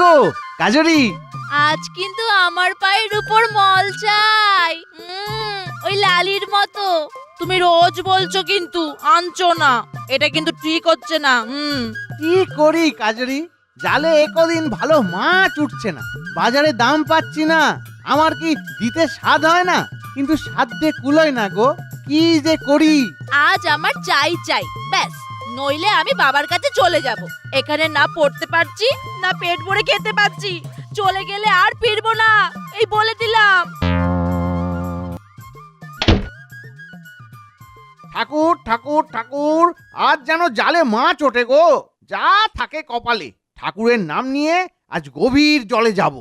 গো কাজরি? আজ কিন্তু আমার পায়ের উপর মল চাই, ওই লালির মতো। তুমি রোজ বলছো কিন্তু আনছো না, এটা কিন্তু ঠিক হচ্ছে না। কি করি কাজরি, জালে একদিন ভালো মাছ উঠছে না, বাজারে দাম পাচ্ছি না। আমার কি দিতে স্বাদ হয় না, কিন্তু সাধ্যে কুলোয় না গো, কি যে করি। আজ আমার চাই চাই, ব্যাস, নইলে আমি বাবার কাছে চলে যাব। এখানে না পড়তে পারছি, না পেট ভরে খেতে পাচ্ছি। চলে গেলে আর ফিরবো না, এই বলে দিলাম। ঠাকুর ঠাকুর ঠাকুর, আজ যেন জালে মাছ ওঠে গো, যা থাকে কপালে। ঠাকুরের নাম নিয়ে আজ গভীর জলে যাব।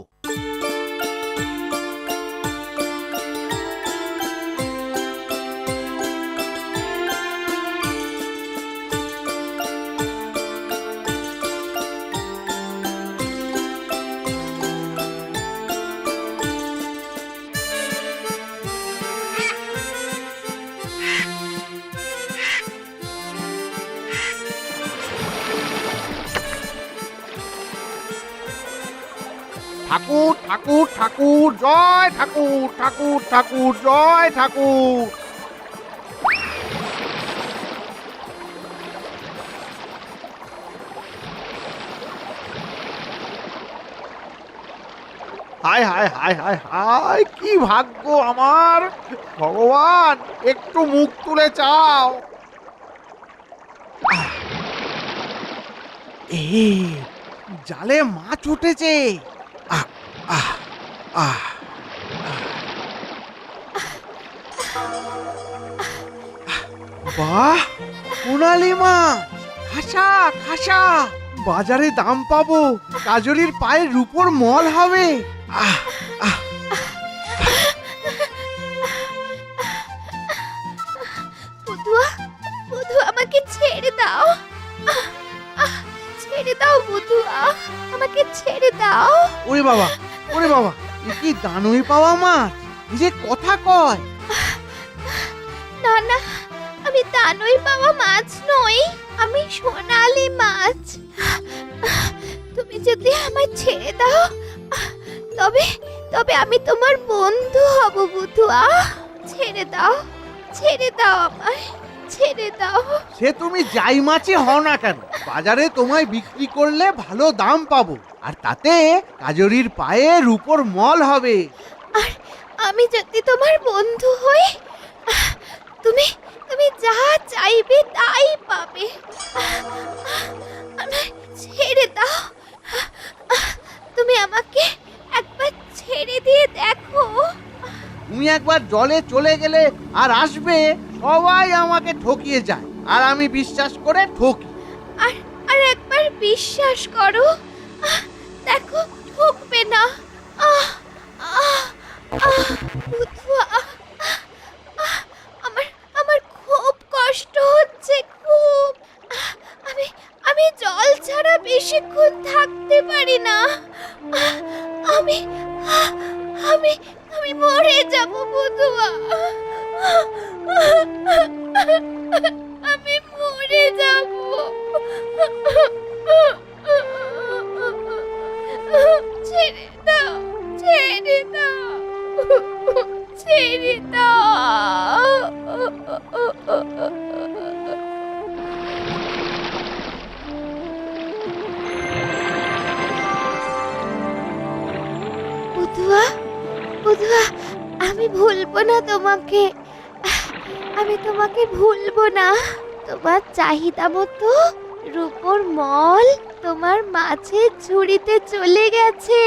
ঠাকুর ঠাকুর ঠাকুর, জয় ঠাকুর ঠাকুর ঠাকুর, জয় ঠাকুর। হায় হায় হায় হায় হায়, কি ভাগ্য আমার! ভগবান, একটু মুখ তুলে চাও। জালে মাছ উঠেছে। আহ আহ আহ বাহ, সোনালি মাছ, খাসা খাসা। বাজারে দাম পাবো, কাজরির পায়ের রূপোর মল হবে। আহ আহ বুধুয়া, বুধুয়া, আমাকে ছেড়ে দাও। ছেড়ে দাও বুধুয়া, আমাকে ছেড়ে দাও। ওরে বাবা, ওরে বাবা, এ কি দানই পাওয়া মাছ, যে কথা কয়। না না, আমি দানই পাওয়া মাছ নই, আমি সোনালি মাছ। তুমি যদি আমায় ছেড়ে দাও, তবে তবে আমি তোমার বন্ধু হব বুধুয়া। ছেড়ে দাও, ছেড়ে দাও আমায়, ছেড়ে দাও। সে তুমি যাই মাছই হও না কেন, বাজারে তোমায় বিক্রি করলে ভালো দাম পাবো, আর তাতে কাজরির পায়ে রূপোর মল হবে। আর আমি যদি তোমার বন্ধু হই, তুমি তুমি যা চাইবে তাই পাবে। আমায় ছেড়ে দাও, তুমি আমাকে একবার ছেড়ে দিয়ে দেখো। তুমি একবার জলে চলে গেলে আর আসবে, সবাই আমাকে ঠকিয়ে যায়, আর আমি বিশ্বাস করে ঠকি। আর আর একবার বিশ্বাস করো, দেখো ঠকবে না। বুধুয়া, আমার আমার খুব কষ্ট হচ্ছে, খুব। আমি আমি জল ছাড়া বেশিক্ষণ থাকতে পারি না। আমি আমি আমি মরে যাব বুধুয়া, আমি মরে যাব। ছেড়ে দাও, ছেড়ে দাও, ছেড়ে দাও। বুধুয়া, বুধুয়া, আমি ভুলবো না তোমাকে, আমি তোমাকে ভুলবো না। তোমার চাহিদা মতো রূপোর মল তোমার মাছের ঝুড়িতে চলে গেছে,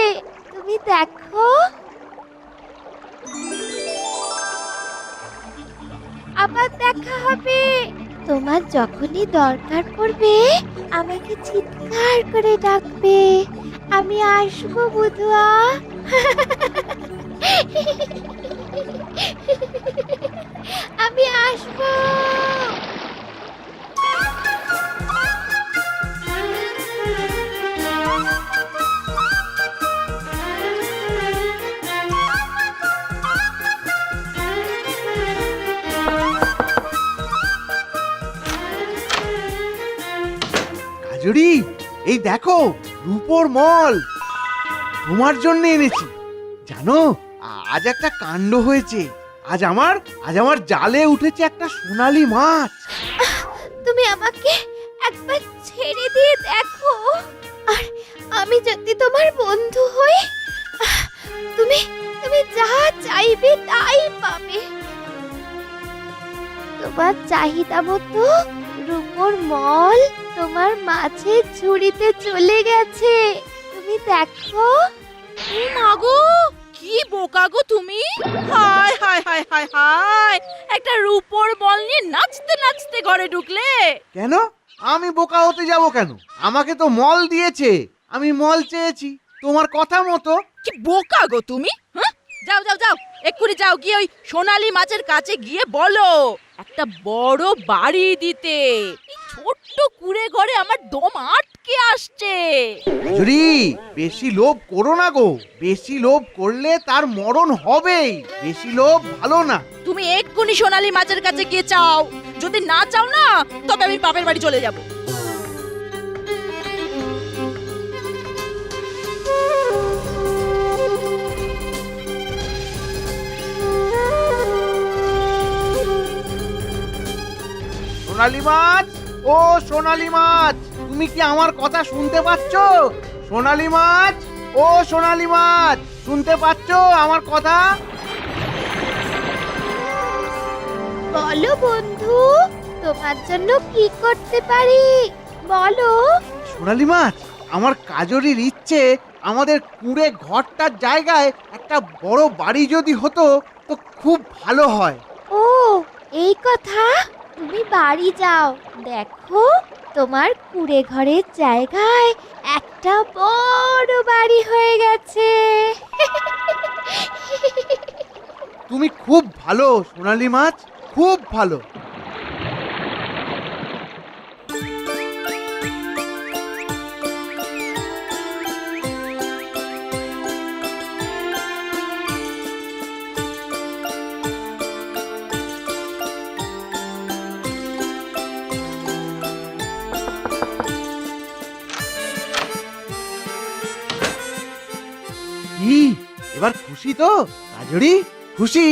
তুমি দেখো। আবার দেখা হবে। তোমার যখনই দরকার পড়বে আমাকে চিৎকার করে ডাকবে, আমি আসবো বুধুয়া। আমি আসবো। কাজরি, এই দেখো রূপোর মল। তোমার জন্য এনেছি। জানো, আজ একটা কাণ্ড হয়েছে। আজ আমার জালে উঠেছে একটা সোনালী মাছ। তুমি আমাকে একবার ছেড়ে দিয়ে দেখো, আর আমি যদি তোমার বন্ধু হই, তুমি তুমি যা চাইবে তাই পাবে। তোমার চাহিদা মতো রূপোর মল তোমার মাছের ঝুড়িতে চলে গেছে। তুমি দেখো। মাগো, কি বোকা গো তুমি! হায় হায় হায় হায় হায়, একটা রূপোর বল নিয়ে নাচতে নাচতে ঘরে ঢুকলে। কেন? আমি বোকা হতে যাব কেন? আমাকে তো মল দিয়েছে, আমি মল চেয়েছি তোমার কথা মতো। কি বোকা গো তুমি! হ্যাঁ, যাও যাও যাও, এক্ষুনি যাও, গিয়ে ওই সোনালী মাছের কাছে গিয়ে বলো একটা বড় বাড়ি দিতে। এই ছোট্ট কুড়ে ঘরে আমার দম আটকে আসছে। জুরি, বেশি লোভ করো না গো। বেশি লোভ করলে তার মরণ হবেই। বেশি লোভ ভালো না। তুমি এক্ষুনি সোনালী মাছের কাছে গিয়ে চাও। যদি না চাও না, তবে আমি বাপের বাড়ি চলে যাব। সোনালী মাছ, ও সোনালী মাছ, তুমি কি আমার কথা শুনতে পাচ্ছ? সোনালী মাছ, ও সোনালী মাছ, শুনতে পাচ্ছ আমার কথা? বলো বন্ধু, তোমার জন্য কি করতে পারি বলো। সোনালী মাছ, আমার কাজরির ইচ্ছে আমাদের কুঁড়ে ঘরটার জায়গায় একটা বড় বাড়ি যদি হতো তো খুব ভালো হয়। ও, এই কথা। তুমি বাড়ি যাও, দেখো তোমার কুড়ে ঘরের জায়গায় একটা বড় বাড়ি হয়ে গেছে। তুমি খুব ভালো সোনালী মাছ, খুব ভালো। কি, এবার খুশি তো কাজরি? খুশি?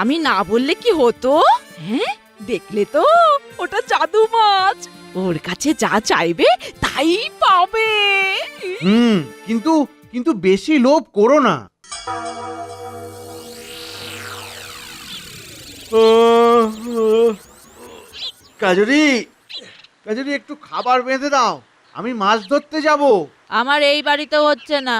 আমি না বললে কি হতো? হ্যাঁ, দেখলে তো, ওটা জাদু মাছ। ওর কাছে যা চাইবে তাই পাবে। কিন্তু কিন্তু বেশি লোভ করো না। কাজরি, কাজরি, একটু খাবার বেঁধে দাও, আমি মাছ ধরতে যাব। আমার এই বাড়িতেও হচ্ছে না।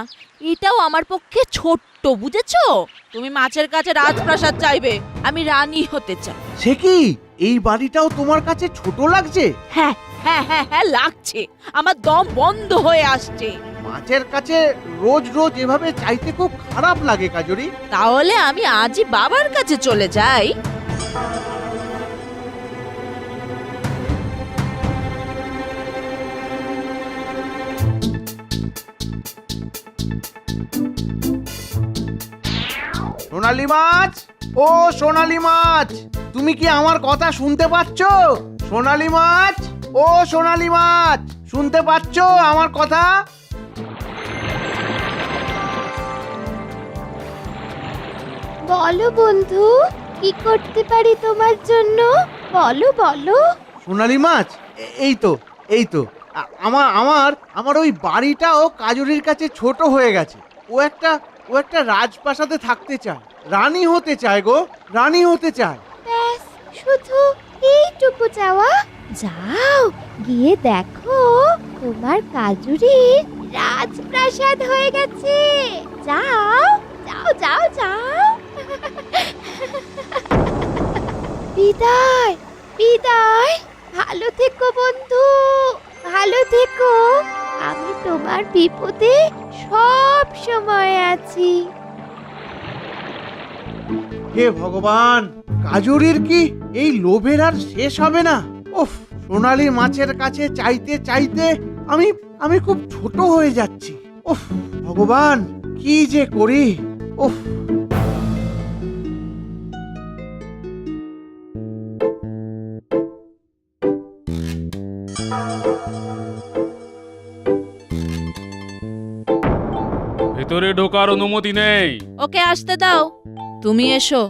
এটাও আমার পক্ষে ছোট্ট, বুঝেছো? তুমি মাছের কাছে রাজপ্রাসাদ চাইবে, আমি রানী হতে চাই। সে কি, এই বাড়িটাও তোমার কাছে ছোট লাগছে? হ্যাঁ হ্যাঁ হ্যাঁ হ্যাঁ, লাগছে। আমার দম বন্ধ হয়ে আসছে। মাছের কাছে রোজ রোজ এভাবে চাইতে খুব খারাপ লাগে কাজরি। তাহলে আমি আজই বাবার কাছে চলে যাই। সোনালী মাছ, ও সোনালী মাছ, তুমি কি আমার কথা শুনতে পাচ্ছ? সোনালী মাছ, ও সোনালী মাছ, শুনতে পাচ্ছ আমার কথা? বলো বন্ধু, কি করতে পারি তোমার জন্য? বলো বলো। সোনালী মাছ, এই তো, এই তো, আমার আমার আমার ওই বাড়িটাও কাজরির কাছে ছোট হয়ে গেছে। ও একটা রাজপ্রাসাদে থাকতে চায়, রানী হতে চায় গো, রানী হতে চায়। ব্যাস, শুধু এইটুকু চাওয়া। যাও, গিয়ে দেখো তোমার কাজুরির রাজপ্রাসাদ হয়ে গেছে। যাও যাও যাও যাও। বিদায় বিদায়, ভালো থেকো বন্ধু, ভালো থেকো। আমি তোমার বিপদে সব সময় আছি। হে ভগবান, কাজরির কি এই লোভের আর শেষ হবে না? উফ, সোনালী মাছের কাছে চাইতে চাইতে আমি খুব ছোট হয়ে যাচ্ছি। উফ ভগবান, কি যে করি। উফ। ভেতরে ঢোকার অনুমতি নেই। ওকে আসতে দাও, তুমি এসো।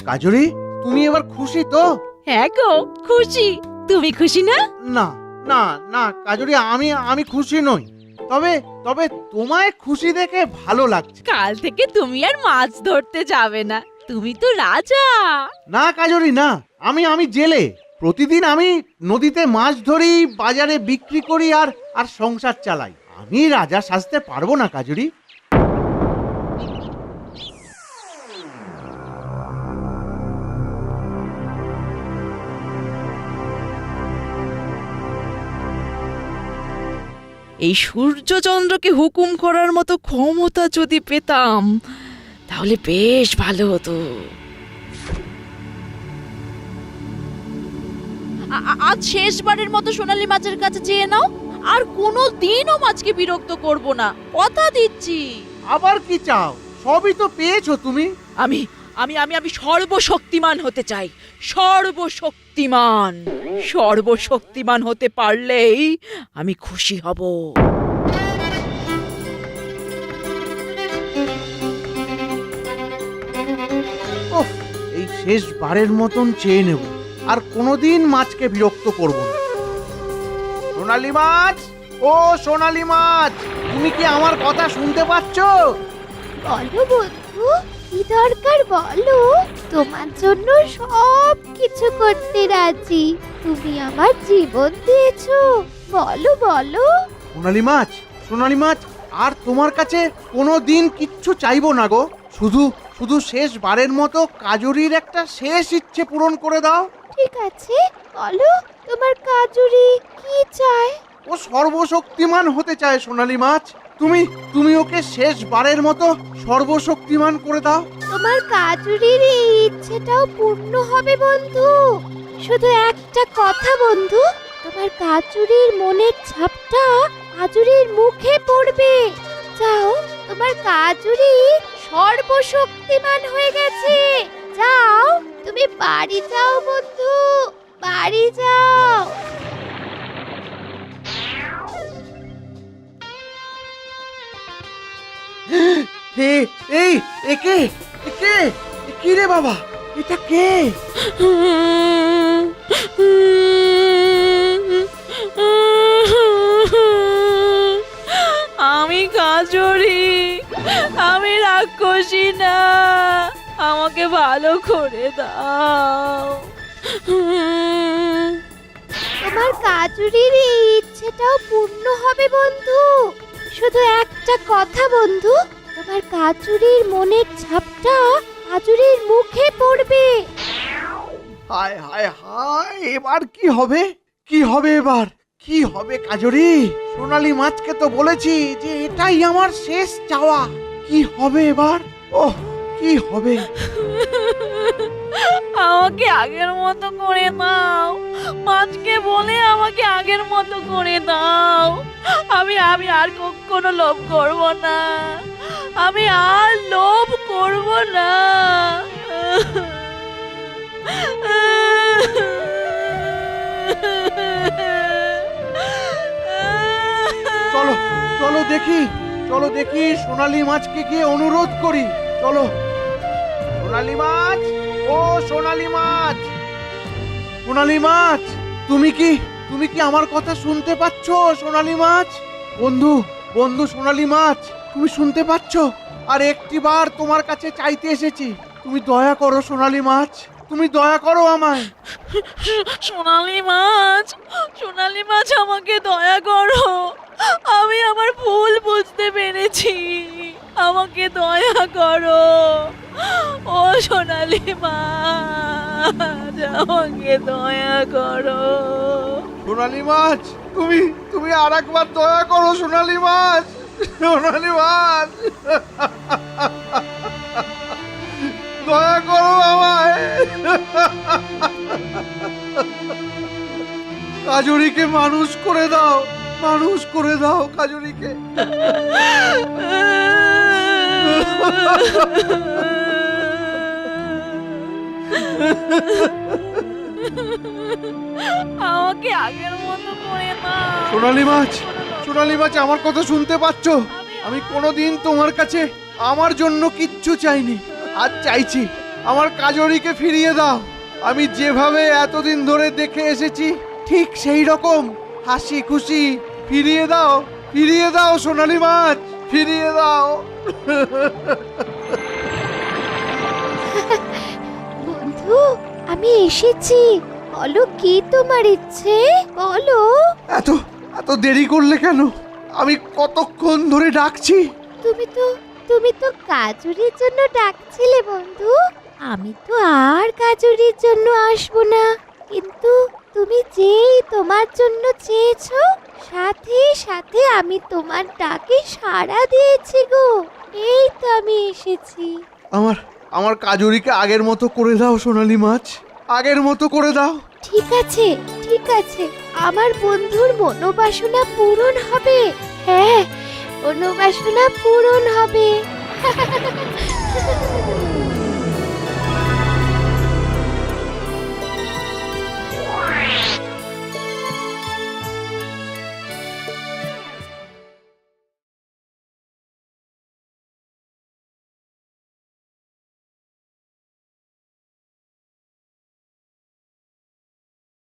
কাজরি, তুমি এবার খুশি তো? হ্যাঁ গো, খুশি। তুমি খুশি না? না না না কাজরি, আমি খুশি নই। তবে তবে তোমায় খুশি দেখে ভালো লাগছে। কাল থেকে তুমি আর মাছ ধরতে যাবে না, তুমি তো রাজা। না কাজরি না, আমি জেলে। প্রতিদিন আমি নদীতে মাছ ধরি, বাজারে বিক্রি করি আর আর সংসার চালাই। আমি রাজা সাজতে পারবো না কাজরি। এই সূর্যচন্দ্রকে হুকুম করার মতো ক্ষমতা যদি পেতাম তাহলে বেশ ভালো হতো। আজ শেষবারের মতো সোনালী মাছের কাছে চেয়ে নাও, আর কোনো দিনও মাছকে বিরক্ত করব না, কথা দিচ্ছি। আবার কি চাও? সবই তো পেয়েছো তুমি। আমি আমি আমি আমি সর্বশক্তিমান হতে চাই, সর্বশক্তিমান। সর্বশক্তিমান হতে পারলেই আমি খুশি হব। ওহ, এই শেষবারের মতন চেয়ে নেব, আর কোনোদিন মাছকে বিরক্ত করব না। সোনালী মাছ, ও সোনালী মাছ, তুমি কি আমার কথা শুনতে পাচ্ছ? বলো বন্ধু, কি দরকার বলো। তোমার জন্য সব কিছু করতে রাজি। তুমি আমার জীবন দিয়েছো। বলো বলো। সোনালী মাছ, সোনালী মাছ, আর তোমার কাছে কোনোদিন কিচ্ছু চাইবো না গো। শুধু শুধু শেষবারের মতো কাজরির একটা শেষ ইচ্ছে পূরণ করে দাও। ঠিক আছে, বলো তোমার কাজুরি কি চায়। ও সর্বশক্তিমান হতে চায় সোনালী মাছ। তুমি তুমি ওকে শেষবারের মতো সর্বশক্তিমান করে দাও। তোমার কাজুরির এই ইচ্ছেটাও পূর্ণ হবে বন্ধু। শুধু একটা কথা বন্ধু, তোমার কাজুরির মনের ছাপটা কাজুরির মুখে পড়বে। যাও, তোমার কাজুরি সর্বশক্তিমান হয়ে গেছে। যাও, তুমি বাড়ি যাও বন্ধু, বাড়ি যাও। হে, এই একে একে কি রে বাবা, এটা কে? আমি কাজরি, আমি রাক্ষসী না, আমাকে ভালো করে দাও। তোমার কাজুরির এই ইচ্ছেটাও পূর্ণ হবে বন্ধু। শুধু একটা কথা বন্ধু, তোমার কাজুরির মনের ছাপটা কাজুরির মুখে পড়বে। হায় হায় হায়, এবার কি হবে? কি হবে এবার? কি হবে কাজরি? সোনালী মাছকে তো বলেছি যে এটাই আমার শেষ চাওয়া। কি হবে এবার? ওহ, কি হবে? আমাকে আগের মতো করে দাও, মাছকে বলে আমাকে আগের মতো করে দাও। আমি আমি আর কখনো লোভ করব না, আমি আর লোভ করব না। চলো চলো দেখি, চলো দেখি সোনালী মাছকে গিয়ে অনুরোধ করি। চলো সোনালী মাছ, ও সোনালী মাছ, সোনালী মাছ, তুমি কি আমার কথা শুনতে পাচ্ছ? সোনালী মাছ, বন্ধু বন্ধু সোনালী মাছ, তুমি শুনতে পাচ্ছ? আর একটিবার তোমার কাছে চাইতে এসেছি, তুমি দয়া করো সোনালী মাছ, তুমি দয়া করো আমায়। সোনালী মাছ, সোনালী মাছ, আমাকে দয়া করো। আমি আমার ভুল বুঝতে পেরেছি, আমাকে দয়া করো। ও সোনালী মাছ, আমাকে দয়া করো। সোনালী মাছ, তুমি তুমি আরেকবার দয়া করো সোনালী মাছ, সোনালী মাছ, দয়া করো আমায়। কাজরিকে মানুষ করে দাও, মানুষ করে দাও কাজরিকে। আমাকে আগের মতো করে না। সোনালি মাছ আমার কথা শুনতে পাচ্ছ? আমি কোনোদিন তোমার কাছে আমার জন্য কিচ্ছু চাইনি, আজ চাইছি আমার কাজরিকে ফিরিয়ে দাও। আমি যেভাবে এতদিন ধরে দেখে এসেছি ঠিক সেই রকম হাসি খুশি ফিরিয়ে দাও সোনালি মাছ, ফিরিয়ে দাও। বন্ধু, আমি এসেছি। বলো কি তোমার ইচ্ছে, বলো। এত দেরি করলে কেন? আমি কতক্ষণ ধরে ডাকছি। তুমি তো কাজুরির জন্য ডাকছিলে বন্ধু। আমি তো আর কাজুরির জন্য আসবো না, কিন্তু তুমি যেই তোমার জন্য চেয়েছো সাথে সাথে আমি তোমার ডাকে সাড়া দিয়েছি গো। এই তো আমি এসেছি। আমার কাজরিকে আগের মতো করে দাও সোনালি মাছ, আগের মতো করে দাও। ঠিক আছে, ঠিক আছে, আমার বন্ধুর মনোবাসনা পূরণ হবে। হ্যাঁ, মনোবাসনা পূরণ হবে।